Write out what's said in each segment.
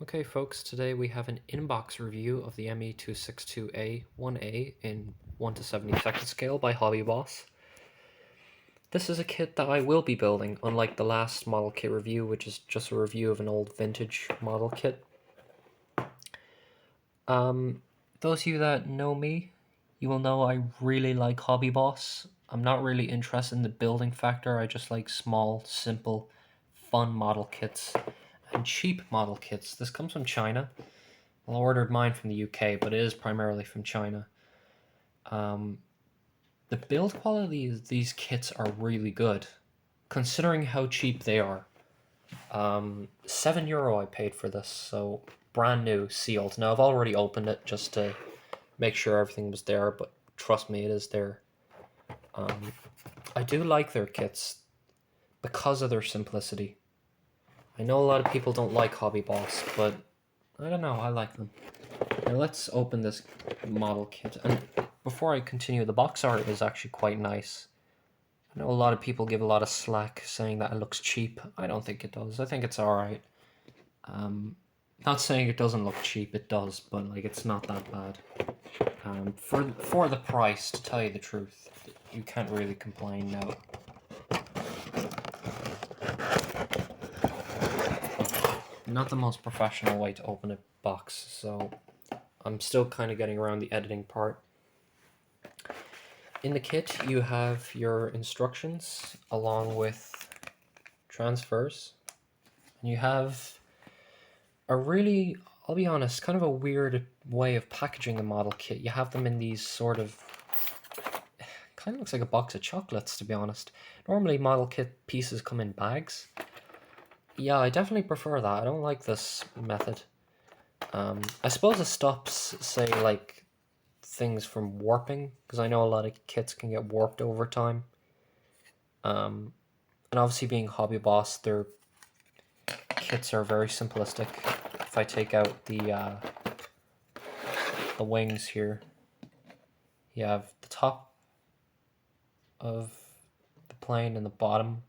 Okay folks, today we have an inbox review of the ME262A 1A in 1:72 scale by HobbyBoss. This is a kit that I will be building, unlike the last model kit review, which is just a review of an old vintage model kit. Those of you that know me, you will know I really like HobbyBoss. I'm not really interested in the building factor, I just like small, simple, fun model kits and cheap model kits. This comes from China. I ordered mine from the UK, but it is primarily from China. The build quality of these kits are really good, considering how cheap they are. €7 I paid for this, so brand new, sealed. Now I've already opened it just to make sure everything was there, but trust me, it is there. I do like their kits because of their simplicity. I know a lot of people don't like HobbyBoss, but I don't know, I like them. Now let's open this model kit. And before I continue, the box art is actually quite nice. I know a lot of people give a lot of slack saying that it looks cheap. I don't think it does. I think it's alright. Not saying it doesn't look cheap, it does, but like it's not that bad. For the price, to tell you the truth, you can't really complain now. Not the most professional way to open a box, so I'm still kind of getting around the editing part. In the kit, you have your instructions along with transfers, and you have a really, I'll be honest, kind of a weird way of packaging the model kit. You have them in these sort of, kind of looks like a box of chocolates, to be honest. Normally model kit pieces come in bags. Yeah, I definitely prefer that. I don't like this method. I suppose it stops, say, like, things from warping, because I know a lot of kits can get warped over time. And obviously being HobbyBoss, their kits are very simplistic. If I take out the wings here, you have the top of the plane and the bottom,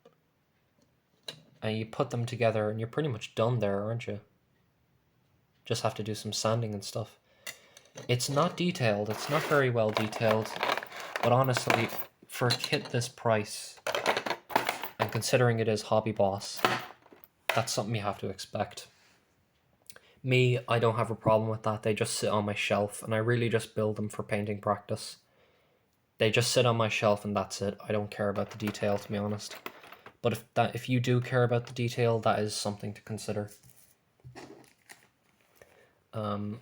and you put them together and you're pretty much done there, aren't you? Just have to do some sanding and stuff. It's not detailed, it's not very well detailed, but honestly, for a kit this price, and considering it is HobbyBoss, that's something you have to expect. Me, I don't have a problem with that. They just sit on my shelf, and I really just build them for painting practice. They just sit on my shelf and that's it. I don't care about the detail, to be honest. But if you do care about the detail, that is something to consider. You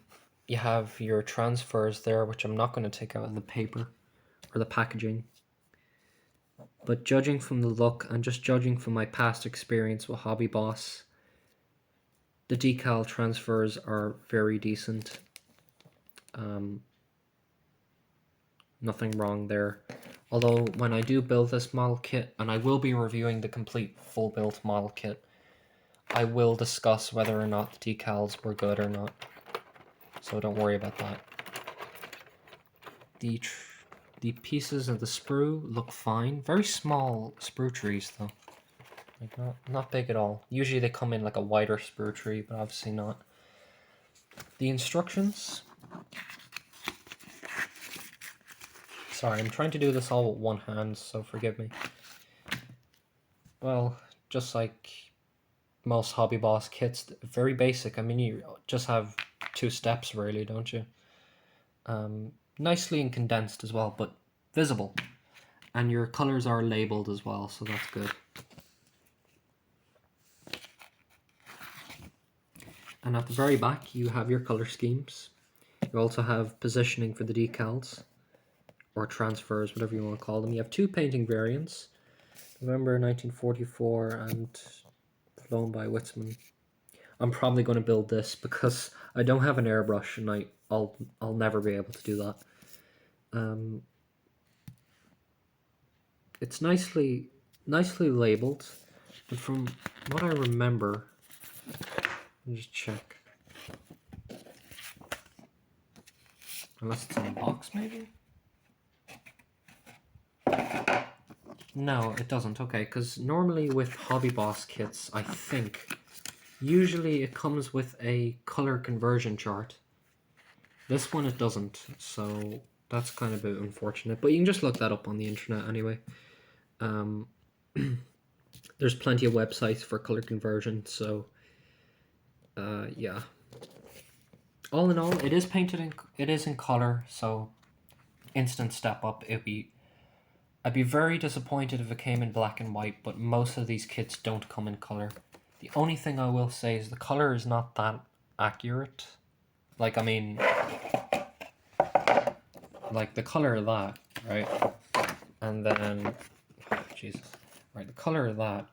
have your transfers there, which I'm not going to take out of the paper or the packaging. But judging from the look and just judging from my past experience with HobbyBoss, the decal transfers are very decent. Nothing wrong there. Although when I do build this model kit, and I will be reviewing the complete full built model kit, I will discuss whether or not the decals were good or not. So don't worry about that. The pieces of the sprue look fine. Very small sprue trees though. Like not big at all. Usually they come in like a wider sprue tree, but obviously not. The instructions. Sorry, I'm trying to do this all with one hand, so forgive me. Well, just like most HobbyBoss kits, very basic. I mean, you just have 2 steps really, don't you? Nicely and condensed as well, but visible. And your colors are labeled as well, so that's good. And at the very back, you have your color schemes. You also have positioning for the decals, or transfers, whatever you want to call them. You have 2 painting variants, November 1944 and Flown by Witzman. I'm probably going to build this because I don't have an airbrush and I'll never be able to do that. It's nicely labeled, but from what I remember, let me just check. Unless it's in a box, maybe? No, it doesn't. Okay, because normally with HobbyBoss kits, I think Usually it comes with a color conversion chart. This one it doesn't, so that's kind of a bit unfortunate. But you can just look that up on the internet anyway. There's plenty of websites for color conversion, so yeah. All in all, it is painted in, it is in color, so instant step up. I'd be very disappointed if it came in black and white, but most of these kits don't come in color. The only thing I will say is the color is not that accurate. Like, I mean, like the color of that, right? And then, oh, Jesus, right, the color of that,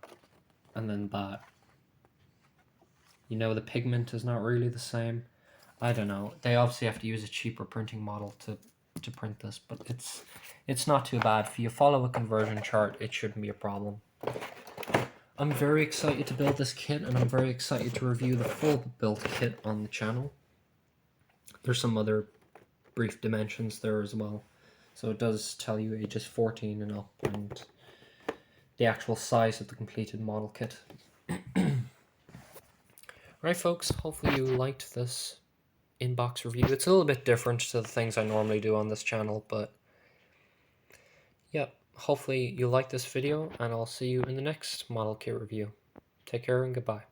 and then that. You know, the pigment is not really the same. I don't know. They obviously have to use a cheaper printing model to print this, but it's not too bad. If you follow a conversion chart, it shouldn't be a problem. I'm very excited to build this kit, and I'm very excited to review the full built kit on the channel. There's some other brief dimensions there as well. So it does tell you ages 14 and up, and the actual size of the completed model kit. Right, folks, hopefully you liked this inbox review. It's a little bit different to the things I normally do on this channel, but yeah, hopefully you like this video, and I'll see you in the next model kit review. Take care and goodbye.